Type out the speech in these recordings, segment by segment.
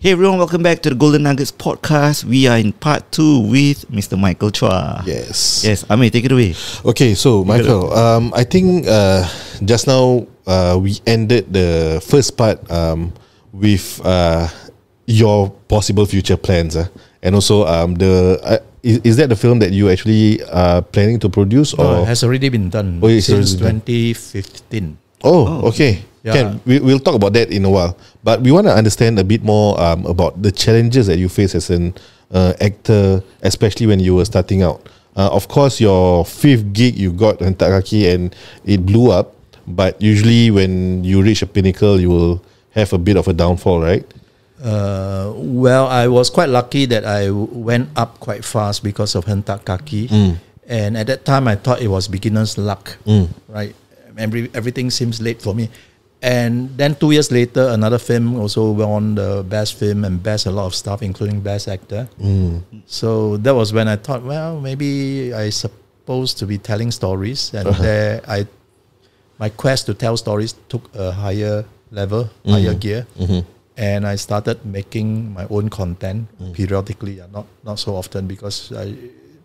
Hey everyone, welcome back to the Golden Nuggets podcast. We are in part 2 with Mr. Michael Chua. Yes. Yes, Amir, take it away. Okay, so Michael, I think just now we ended the first part with your possible future plans, and also is that the film that you actually are planning to produce, or it has already been done since 2015. Oh, okay. Yeah. We'll talk about that in a while, but we want to understand a bit more about the challenges that you face as an actor, especially when you were starting out. Of course, your 5th gig you got Hentak Kaki and it blew up, but usually when you reach a pinnacle, you will have a bit of a downfall, right? Well, I was quite lucky that I went up quite fast because of Hentak Kaki, and at that time I thought it was beginner's luck, right? Everything seems late for me. And then 2 years later, another film also won the best film and best a lot of stuff, including best actor. So that was when I thought, well, maybe I supposed to be telling stories, and my quest to tell stories took a higher level, higher gear, and I started making my own content periodically, not so often, because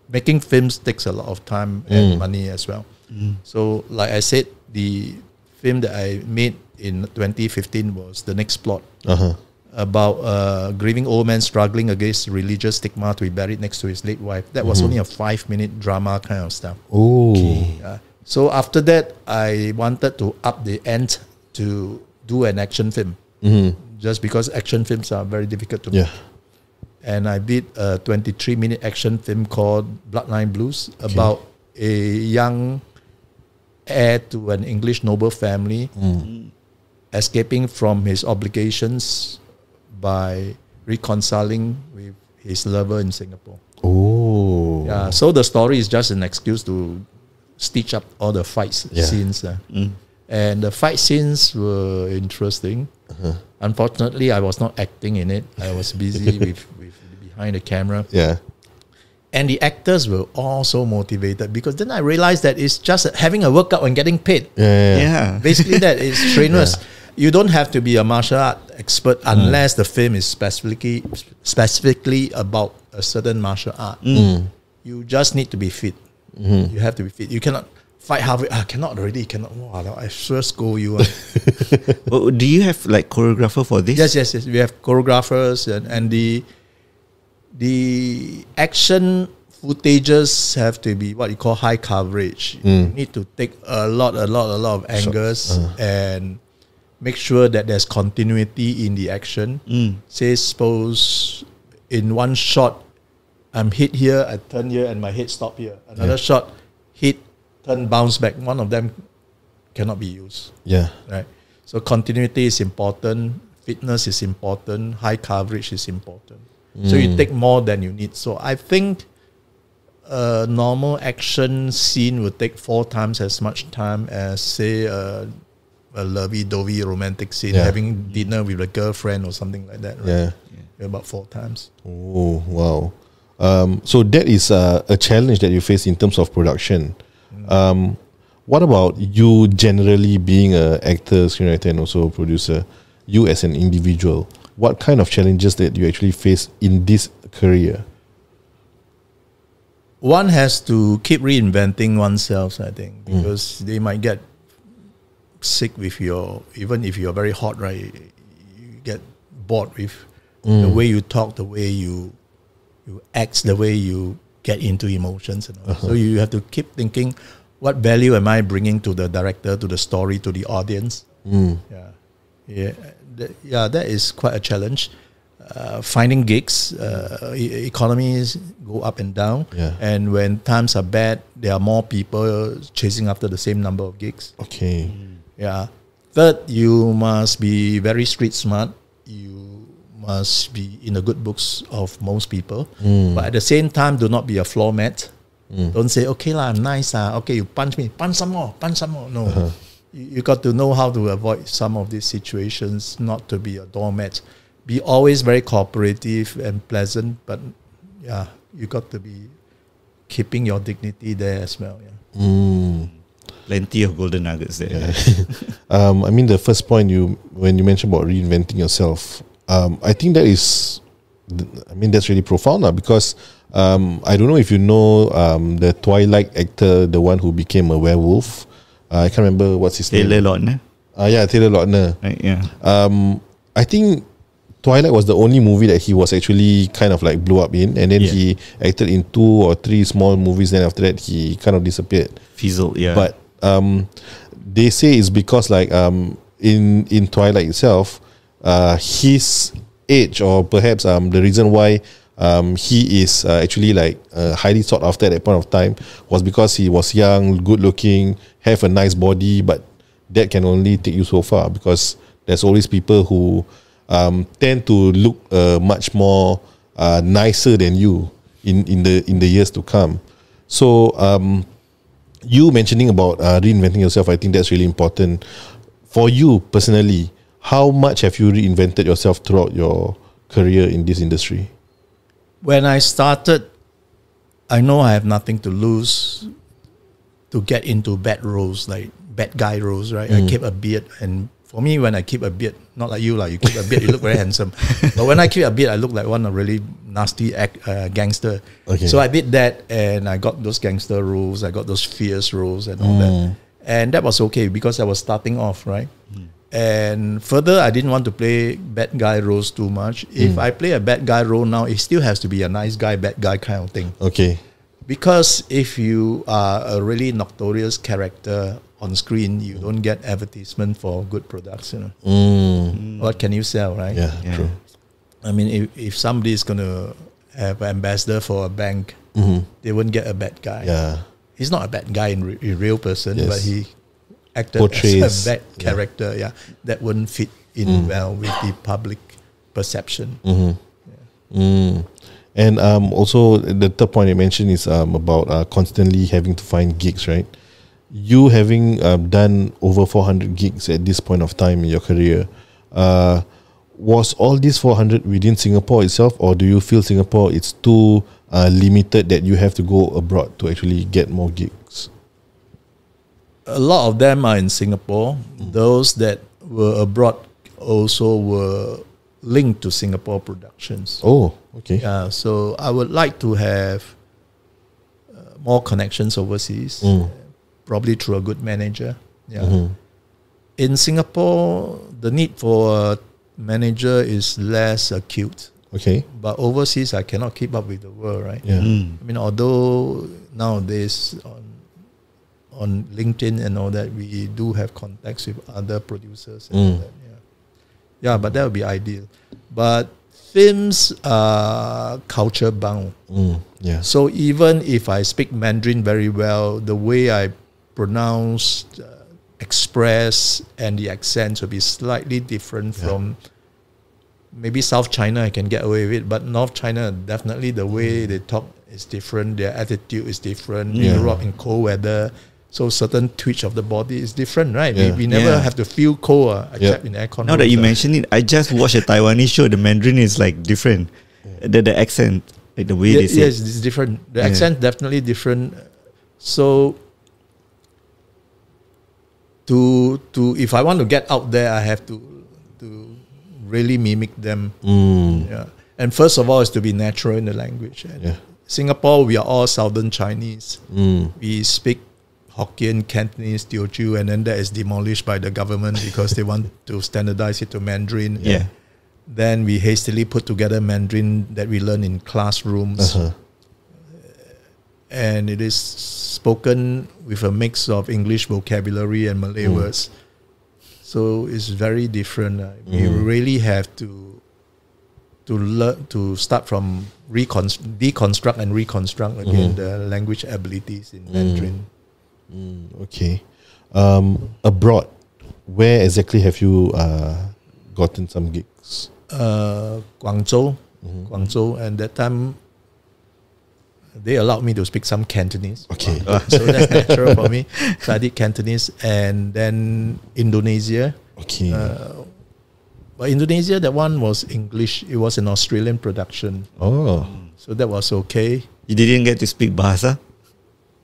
making films takes a lot of time and money as well. So, like I said, the film that I made in 2015 was The Next Plot, about a grieving old man struggling against religious stigma to be buried next to his late wife. That was only a 5-minute drama kind of stuff. So after that, I wanted to up the ante to do an action film, just because action films are very difficult to make. And I did a 23-minute action film called Bloodline Blues, about a young heir to an English noble family escaping from his obligations by reconciling with his lover in Singapore. Yeah, so the story is just an excuse to stitch up all the fight scenes. And the fight scenes were interesting. Unfortunately, I was not acting in it. I was busy with behind the camera. And the actors were all so motivated, because then I realized that it's just having a workout and getting paid. Basically, that is strenuous. You don't have to be a martial art expert unless the film is specifically about a certain martial art. You just need to be fit. You have to be fit. You cannot fight halfway. I cannot already. Cannot. Wow, I sure scold you. Do you have like choreographer for this? Yes. We have choreographers, and the action footages have to be what you call high coverage. You need to take a lot of angles and make sure that there's continuity in the action. Say, suppose in one shot, I'm hit here, I turn here, and my head stop here. Another shot, hit, turn, bounce back. One of them cannot be used. Right. So continuity is important. Fitness is important. High coverage is important. So you take more than you need. So I think a normal action scene would take 4 times as much time as, say, a lovey-dovey romantic scene, having dinner with a girlfriend or something like that. Right? About 4 times. Oh, wow. So that is a challenge that you face in terms of production. What about you generally being an actor, screenwriter, and also producer? You as an individual, what kind of challenges that you actually face in this career? One has to keep reinventing oneself, I think, because they might get sick with even if you're very hot, right? You get bored with the way you talk, the way you act, the way you get into emotions. And all. So you have to keep thinking, what value am I bringing to the director, to the story, to the audience? That is quite a challenge. Finding gigs, economies go up and down, and when times are bad, there are more people chasing after the same number of gigs. Third, you must be very street smart. You must be in the good books of most people, but at the same time, do not be a floor mat. Don't say, okay lah, I'm nice. Okay, you punch me, punch some more. No. You got to know how to avoid some of these situations, not to be a doormat. Be always very cooperative and pleasant, but you got to be keeping your dignity there as well. Plenty of golden nuggets there. I mean, the first point when you mentioned about reinventing yourself, I think that is, I mean, that's really profound because I don't know if you know the Twilight actor, the one who became a werewolf. I can't remember what's his name. Taylor Lautner. Yeah, Taylor Lautner. Right, yeah. I think Twilight was the only movie that he was actually kind of like blew up in, and then he acted in 2 or 3 small movies. Then after that, he kind of disappeared. Fizzled, yeah. But they say it's because like in Twilight itself, his age, or perhaps the reason why he is actually like highly sought after at that point of time was because he was young, good looking, have a nice body, but that can only take you so far, because there's always people who tend to look much more nicer than you in the years to come. So you mentioning about reinventing yourself, I think that's really important. For you personally, how much have you reinvented yourself throughout your career in this industry? When I started, I know I have nothing to lose to get into bad roles, like bad guy roles, right? I keep a beard, and for me, when I keep a beard, not like you, you keep a beard, you look very handsome. But when I keep a beard, I look like one of really nasty gangster. Okay. So I did that, and I got those gangster roles, I got those fierce roles and all that. And that was okay because I was starting off, right? And further, I didn't want to play bad guy roles too much. If I play a bad guy role now, it still has to be a nice guy, bad guy kind of thing. Okay. Because if you are a really notorious character on screen, you don't get advertisement for good products, you know. What can you sell, right? Yeah, true. I mean, if somebody is going to have an ambassador for a bank, they won't get a bad guy. Yeah. He's not a bad guy in real person, but he acted portrays as a bad character. Yeah, that wouldn't fit in well with the public perception. And also the third point you mentioned is about constantly having to find gigs, right? You having done over 400 gigs at this point of time in your career, was all these 400 within Singapore itself, or do you feel Singapore it's too limited that you have to go abroad to actually get more gigs? A lot of them are in Singapore. Those that were abroad also were linked to Singapore productions. Oh, okay. Yeah, so I would like to have more connections overseas, probably through a good manager. Yeah. In Singapore, the need for a manager is less acute. Okay. But overseas, I cannot keep up with the world, right? Yeah. I mean, although nowadays on LinkedIn and all that, we do have contacts with other producers and all that. Yeah, but that would be ideal. But films are culture bound. Yeah. So even if I speak Mandarin very well, the way I pronounce, express, and the accents will be slightly different from maybe South China. I can get away with it, but North China, definitely the way they talk is different. Their attitude is different. They grew up in cold weather. So certain twitch of the body is different, right? We never have to feel cold except in aircon. Now that you mention it, I just watched a Taiwanese show. The Mandarin is like different. The accent, like the way they say. Yes, it's different. The accent definitely different. So to if I want to get out there, I have to really mimic them. Yeah. And first of all, is to be natural in the language. And Singapore, we are all Southern Chinese. We speak Hokkien, Cantonese, Teochew, and then that is demolished by the government because they want to standardize it to Mandarin. Then we hastily put together Mandarin that we learn in classrooms. And it is spoken with a mix of English vocabulary and Malay words. So it's very different. We really have to learn to start from deconstruct and reconstruct again the language abilities in Mandarin. Okay. Abroad, where exactly have you gotten some gigs? Guangzhou, and that time they allowed me to speak some Cantonese. Okay. So that's natural for me. So I did Cantonese, and then Indonesia. Okay. But Indonesia, that one was English. It was an Australian production. Oh. So that was okay. You didn't get to speak Bahasa?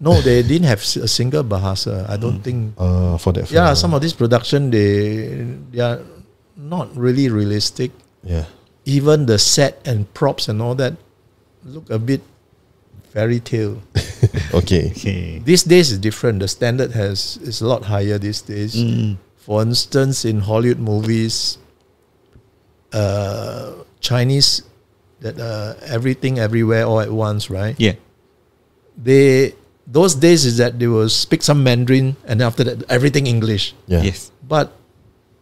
No, they didn't have a single Bahasa. I don't think. For that film. Yeah, some of this production, they are not really realistic. Yeah. even the set and props and all that look a bit fairy tale. Okay. These days is different. The standard is a lot higher these days. For instance, in Hollywood movies, Chinese, that everything everywhere all at once, right? Yeah. Those days is that they will speak some Mandarin and after that everything English. Yeah. Yes. But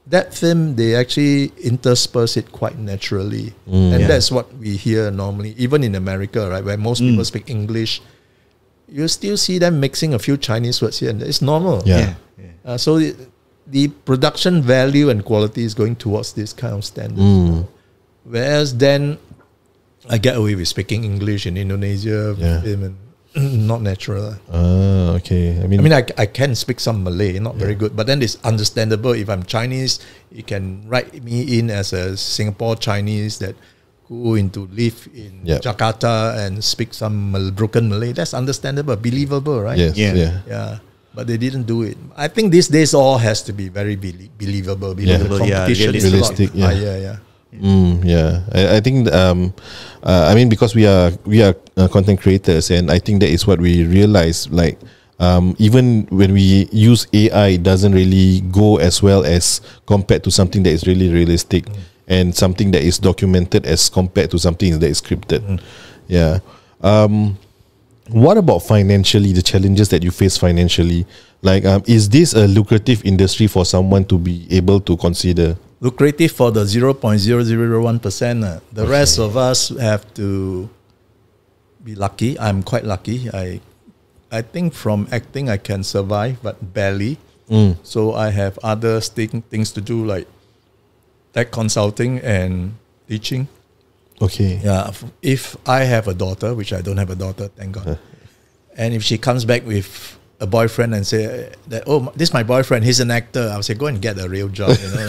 that film, they actually intersperse it quite naturally. And that's what we hear normally, even in America, right? Where most people speak English, you still see them mixing a few Chinese words here and there. It's normal. Yeah. So the production value and quality is going towards this kind of standard. Whereas then, I get away with speaking English in Indonesia, film, and not natural. Okay. I mean, I can speak some Malay, not very good, but then it's understandable. If I'm Chinese, you can write me in as a Singapore Chinese that go into live in Jakarta and speak some broken Malay. That's understandable, believable, right? Yes. Yeah. But they didn't do it. I think these days all has to be very believable because the competition is realistic. A lot higher. I think I mean, because we are content creators, and I think that is what we realize. Like even when we use AI, it doesn't really go as well as compared to something that is really realistic and something that is documented as compared to something that is scripted. What about financially, the challenges that you face financially? Like, is this a lucrative industry for someone to be able to consider? Lucrative for the 0.0001%. The rest of us have to be lucky. I'm quite lucky. I think from acting I can survive, but barely. So I have other things to do, like tech consulting and teaching. Okay. Yeah. If I have a daughter, which I don't have a daughter, thank God. And if she comes back with a boyfriend and say that, oh, this is my boyfriend, he's an actor, I'll say, go and get a real job. You know,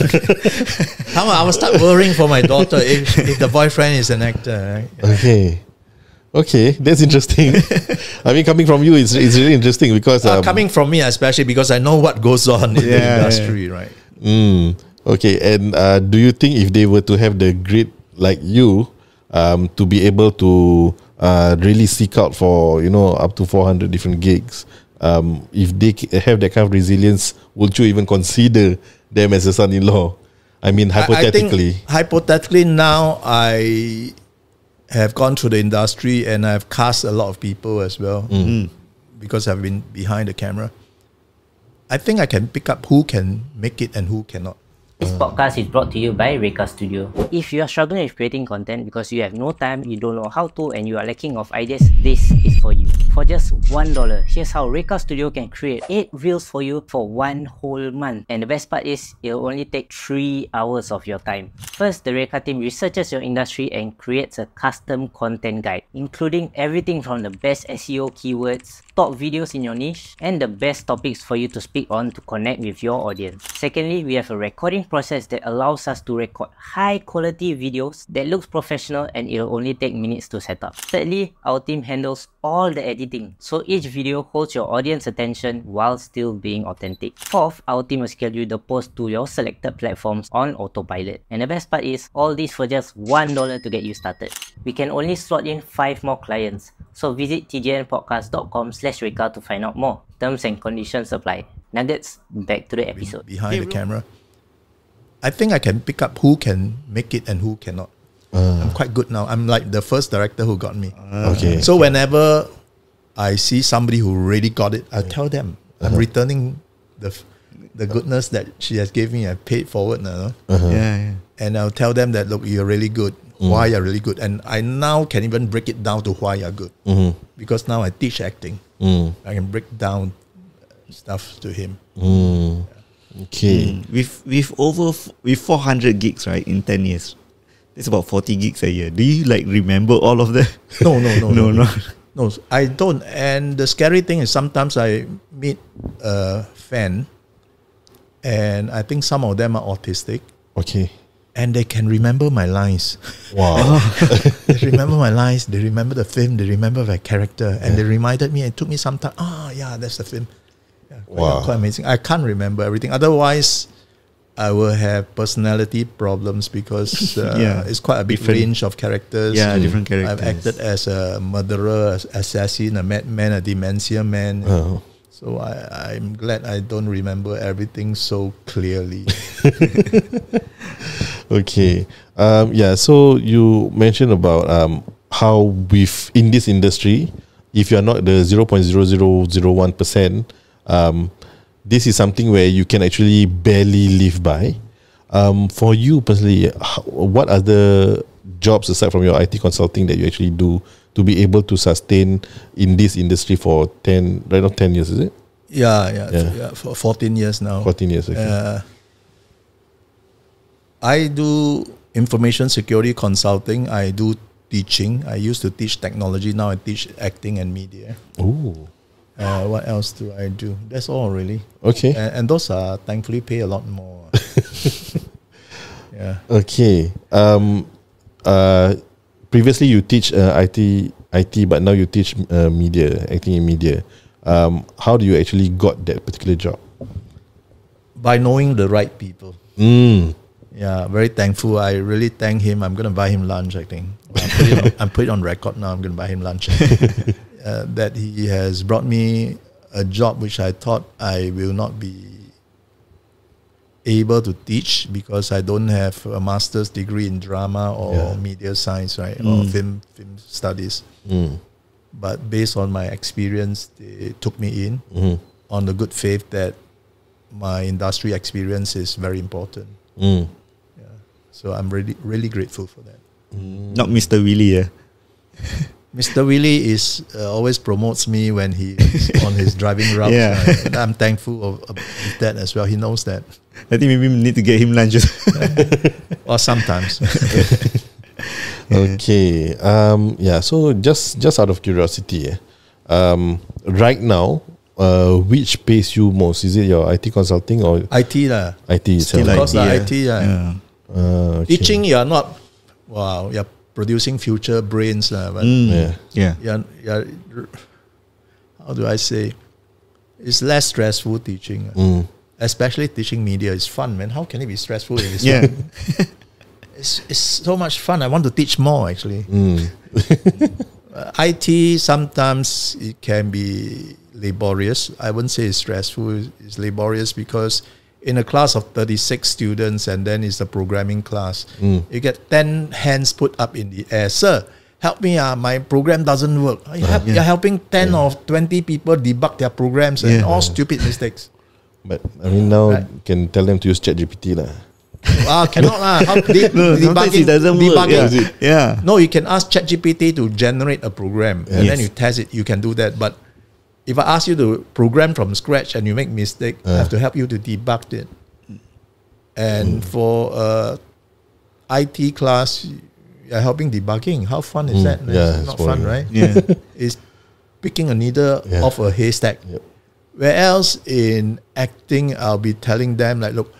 I will start worrying for my daughter if the boyfriend is an actor. Right? Okay, that's interesting. I mean, coming from you, it's really interesting because coming from me, especially because I know what goes on in the industry, right? Okay, and do you think if they were to have the grit like you, to be able to really seek out for, you know, up to 400 different gigs, if they have that kind of resilience, would you even consider them as a son-in-law? I mean, hypothetically. I think hypothetically now, I have gone through the industry and I've cast a lot of people as well because I've been behind the camera. I think I can pick up who can make it and who cannot. This podcast is brought to you by Reka Studio. If you are struggling with creating content because you have no time, you don't know how to, and you are lacking of ideas, this is for you. For just $1, here's how Reka Studio can create 8 reels for you for 1 whole month. And the best part is, it'll only take 3 hours of your time. First, the Reka team researches your industry and creates a custom content guide, including everything from the best SEO keywords, top videos in your niche, and the best topics for you to speak on to connect with your audience. Secondly, we have a recording process that allows us to record high quality videos that looks professional and it'll only take minutes to set up. Thirdly, our team handles all the editing, so each video holds your audience attention while still being authentic. Fourth, our team will schedule the post to your selected platforms on autopilot. And the best part is, all this for just $1 to get you started. We can only slot in 5 more clients, so visit tgnpodcast.com/Reka to find out more. Terms and conditions apply. Nuggets, back to the episode. Behind the camera, I think I can pick up who can make it and who cannot. I'm quite good now. I'm like the first director who got me. So whenever I see somebody who really got it, I tell them I'm returning the goodness that she has given me. I paid forward now. And I'll tell them that, look, you're really good. Why you're really good. And I now can even break it down to why you're good. Because now I teach acting. I can break down stuff to him. Okay. With 400 gigs, right, in 10 years, that's about 40 gigs a year. Do you like remember all of that? No, I don't. And the scary thing is sometimes I meet a fan and I think some of them are autistic. Okay. And they can remember my lines. Wow. They remember my lines, they remember the film, they remember my character, and they reminded me, it took me some time. That's the film. Quite amazing. I can't remember everything. Otherwise, I will have personality problems because it's quite a big range of characters. Yeah, different characters. I've acted as a murderer, assassin, a madman, a dementia man. So I'm glad I don't remember everything so clearly. Okay. So you mentioned about how in this industry, if you're not the 0.0001%, this is something where you can actually barely live by. For you personally, what other jobs aside from your IT consulting that you actually do to be able to sustain in this industry for 10 years, is it? Yeah, for 14 years now. 14 years, okay. I do information security consulting. I do teaching. I used to teach technology. Now I teach acting and media. Ooh. What else do I do? That's all really. Okay. And those are thankfully pay a lot more. Yeah. Okay. Previously you teach IT, but now you teach media, acting in media. How do you actually got that particular job? By knowing the right people. Yeah, very thankful. I really thank him. I'm going to buy him lunch, I think. I'm put it on record now. I'm going to buy him lunch. That he has brought me a job which I thought I will not be able to teach because I don't have a master's degree in drama or media science, right? Or film studies. But based on my experience, they took me in on the good faith that my industry experience is very important. So I'm really grateful for that. Not Mr. Willie, Mr. Willie is always promotes me when he is on his driving routes. And I'm thankful of that as well. He knows that. I think maybe we need to get him lunch. Or sometimes. Okay. So just out of curiosity, right now, which pays you most? Is it your IT consulting or IT lah? IT itself. Of course, IT. Okay. Teaching, you're not. Wow, you're producing future brains lah. But you're, how do I say? It's less stressful teaching. Especially teaching media is fun, man. How can it be stressful if it's fun? It's so much fun. I want to teach more, actually. IT, sometimes it can be laborious. I wouldn't say it's stressful. It's laborious because in a class of 36 students and then it's a programming class, you get 10 hands put up in the air. Sir, help me, my program doesn't work. You're helping 10 or 20 people debug their programs and all stupid mistakes. But I mean, now you can tell them to use ChatGPT lah. Cannot lah. Sometimes it doesn't work. No, you can ask ChatGPT to generate a program and then you test it. You can do that. But if I ask you to program from scratch and you make mistake, I have to help you to debug it. And for IT class, you're helping debugging. How fun is that? It's not fun, right? It's picking a needle off a haystack. Whereas in acting, I'll be telling them like, look,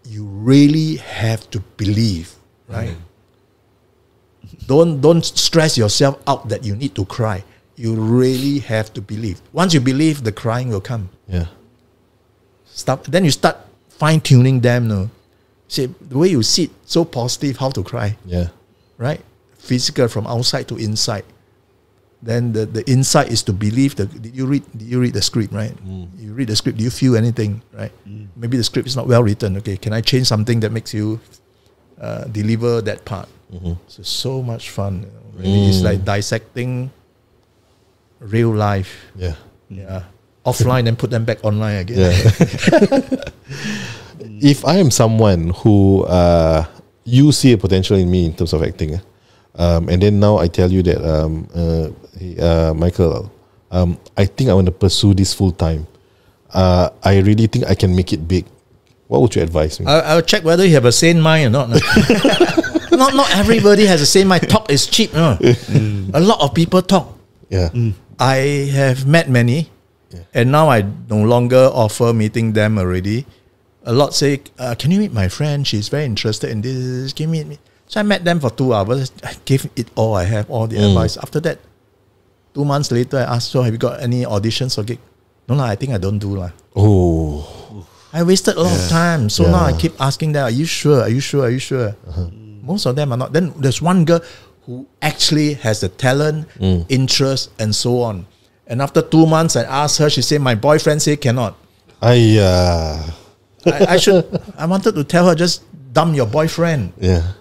you really have to believe, right? Don't stress yourself out that you need to cry. You really have to believe. Once you believe, the crying will come. Then you start fine-tuning them. No? Say, the way you sit, so positive, how to cry. Right? Physical from outside to inside. Then the insight is to believe. Did you read the script, right? You read the script. Do you feel anything, right? Maybe the script is not well written. Okay, can I change something that makes you deliver that part? So much fun. Really. It's like dissecting real life. Offline and put them back online again. If I am someone who you see a potential in me in terms of acting, and then now I tell you that Michael, I think I want to pursue this full time. I really think I can make it big. What would you advise me? I'll check whether you have a sane mind or not. Not everybody has a sane mind. Talk is cheap. A lot of people talk. I have met many, and now I no longer offer meeting them already. A lot say, can you meet my friend? She's very interested in this. Can you meet me? So I met them for 2 hours. I gave it all I have, all the advice. After that, 2 months later, I asked, so have you got any auditions or gig? No, I think I don't do. I wasted a lot of time. So now I keep asking them, are you sure? Are you sure? Are you sure? Most of them are not. Then there's one girl who actually has the talent, interest, and so on. And after 2 months, I asked her, she said, my boyfriend said cannot. I wanted to tell her, just dump your boyfriend. Yeah.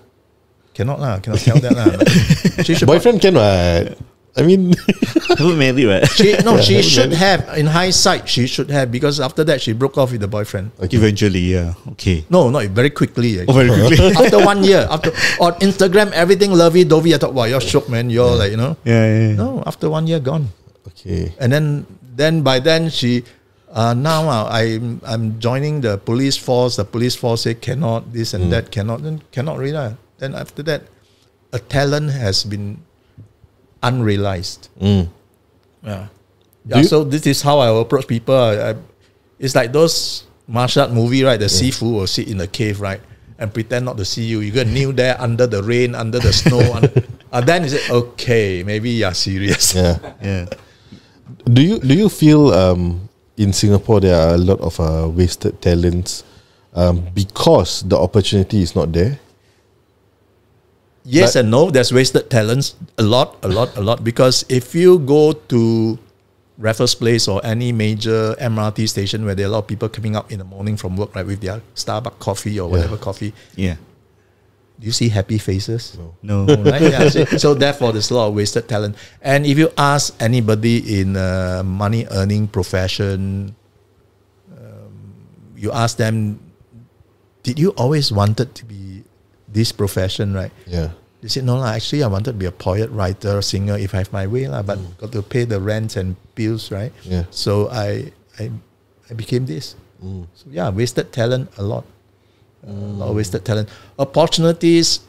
Cannot tell that lah. She should boyfriend cannot. I mean, Haven't married, right? she should have. In hindsight, she should have, because after that she broke off with the boyfriend. Eventually, yeah. Okay. No, very quickly. Oh, very quickly. After 1 year, on Instagram, everything lovey-dovey. I thought, wow, you're shook, man. You're like, you know. Yeah. No, after 1 year, gone. Okay. And then by then she, now I'm joining the police force. The police force say cannot, this and that, cannot really. Then after that, a talent has been unrealized. So this is how I approach people. It's like those martial art movie, right? The Sifu will sit in a cave, right, and pretend not to see you. You go kneel there under the rain, under the snow. Then you say, okay, maybe you're serious. Yeah. Do you feel in Singapore there are a lot of wasted talents because the opportunity is not there? Yes and no. There's wasted talents a lot. Because if you go to Raffles Place or any major MRT station where there are a lot of people coming up in the morning from work, right, with their Starbucks coffee or whatever coffee. Yeah. Do you see happy faces? No. Right? So therefore, there's a lot of wasted talent. And if you ask anybody in a money-earning profession, you ask them, did you always wanted to be this profession, right? Yeah. They said, no, actually I wanted to be a poet, writer, singer if I have my way, but got to pay the rent and bills, right? Yeah. So I became this. So yeah, wasted talent a lot. A lot of wasted talent. Opportunities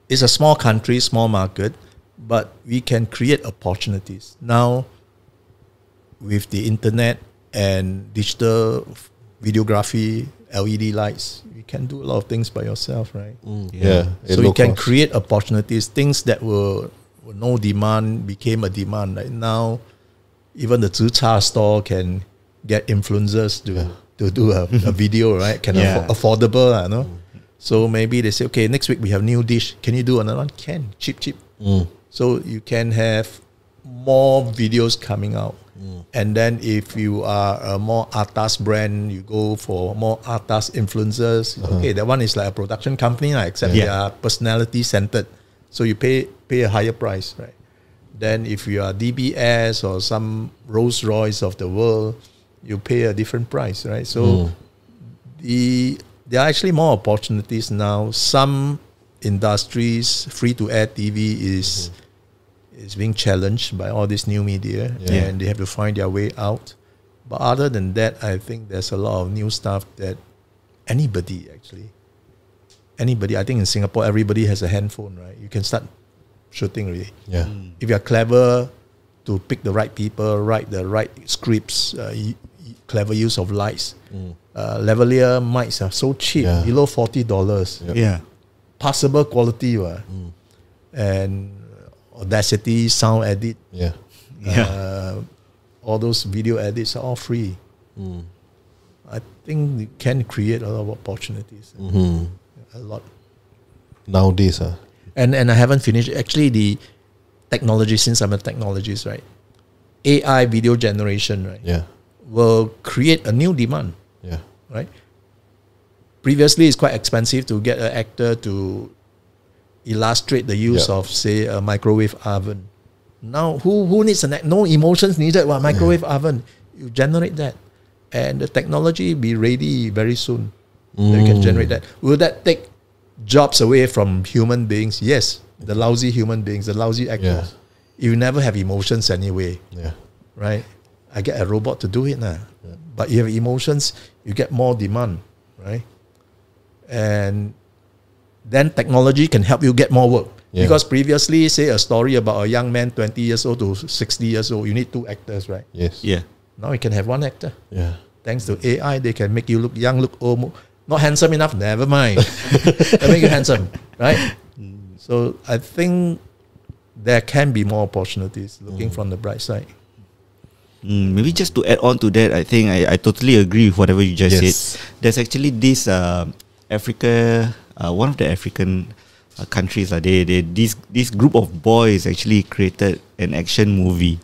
is a small country, small market, but we can create opportunities. Now, with the internet and digital videography, LED lights, you can do a lot of things by yourself, right? So you can create opportunities. Things that were no demand became a demand. Right now, even the Zi Cha store can get influencers to do a video, right? Affordable, no? So maybe they say, okay, next week we have new dish. Can you do another one? Can. Cheap. So you can have more videos coming out. And then if you are a more atas brand, you go for more atas influencers. Okay, that one is like a production company, except they are personality centered. So you pay a higher price, right? Then if you are DBS or some Rolls Royce of the world, you pay a different price, right? So there are actually more opportunities now. Some industries, free-to-air TV is being challenged by all this new media, and they have to find their way out. But other than that, I think there's a lot of new stuff that anybody, I think in Singapore, everybody has a handphone, right? You can start shooting really. Yeah. If you're clever to pick the right people, write the right scripts, clever use of lights. Lavalier mics are so cheap, below $40. Yeah. Passable quality, and Audacity, sound edit, all those video edits are all free. I think you can create a lot of opportunities. A lot. Nowadays, And I haven't finished. Actually, the technology, since I'm a technologist, right? AI video generation, right? Will create a new demand. Right? Previously, it's quite expensive to get an actor to illustrate the use of, say, a microwave oven. Now, who needs no emotions needed? Microwave oven. You generate that, and the technology be ready very soon. That you can generate that. Will that take jobs away from human beings? Yes, the lousy human beings, the lousy actors. You never have emotions anyway. Right? I get a robot to do it now. But you have emotions, you get more demand, right? And then technology can help you get more work. Because previously, say a story about a young man 20 years old to 60 years old, you need 2 actors, right? Now you can have 1 actor. Thanks to AI, they can make you look young, look old, not handsome enough, never mind. They make you handsome, right? So I think there can be more opportunities, looking from the bright side. Maybe just to add on to that, I think I totally agree with whatever you just said. There's actually this Africa, one of the African countries, this group of boys actually created an action movie.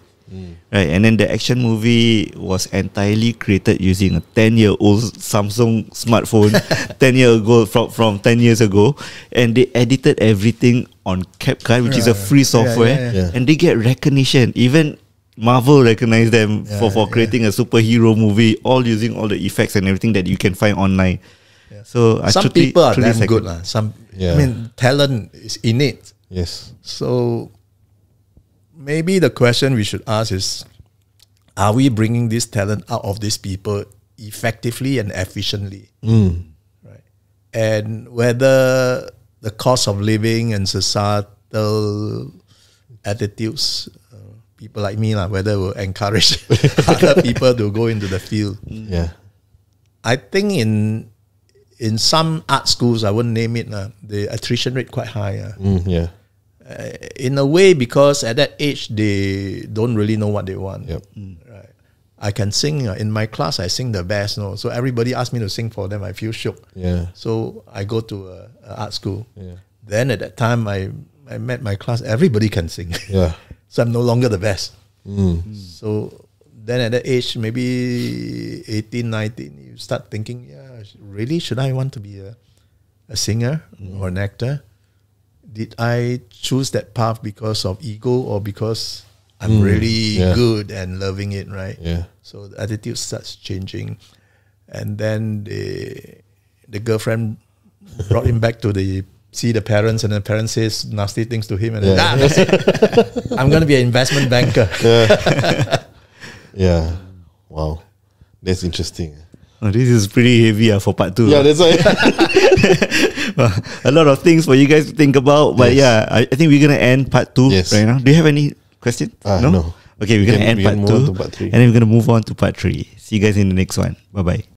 Right, and then the action movie was entirely created using a 10-year-old Samsung smartphone 10 years ago, from 10 years ago, and they edited everything on CapCut, which is a free software, and they get recognition. Even Marvel recognized them for creating a superhero movie, all using all the effects and everything that you can find online. So some people are damn good. Some, I mean, talent is innate. Yes. So maybe the question we should ask is, are we bringing this talent out of these people effectively and efficiently? Right. And whether the cost of living and societal attitudes, people like me, whether will encourage other people to go into the field. I think in some art schools, I wouldn't name it, the attrition rate quite high. In a way, because at that age they don't really know what they want. Right. I can sing in my class. I sing the best. So everybody asks me to sing for them. I feel shook. So I go to a art school. Then at that time, I met my class. Everybody can sing. So I'm no longer the best. So then at that age, maybe 18, 19, you start thinking, really, should I want to be a singer or an actor? Did I choose that path because of ego or because I'm really good and loving it, right? So the attitude starts changing. And then the girlfriend brought him back to see the parents, and the parents says nasty things to him, and then, that's it. I'm going to be an investment banker. Wow. That's interesting. Oh, this is pretty heavy for part 2. Yeah, that's why. A lot of things for you guys to think about. But I think we're going to end part 2 right now. Do you have any questions? No. Okay, we're going to end part 2. And then we're going to move on to part 3. See you guys in the next one. Bye-bye.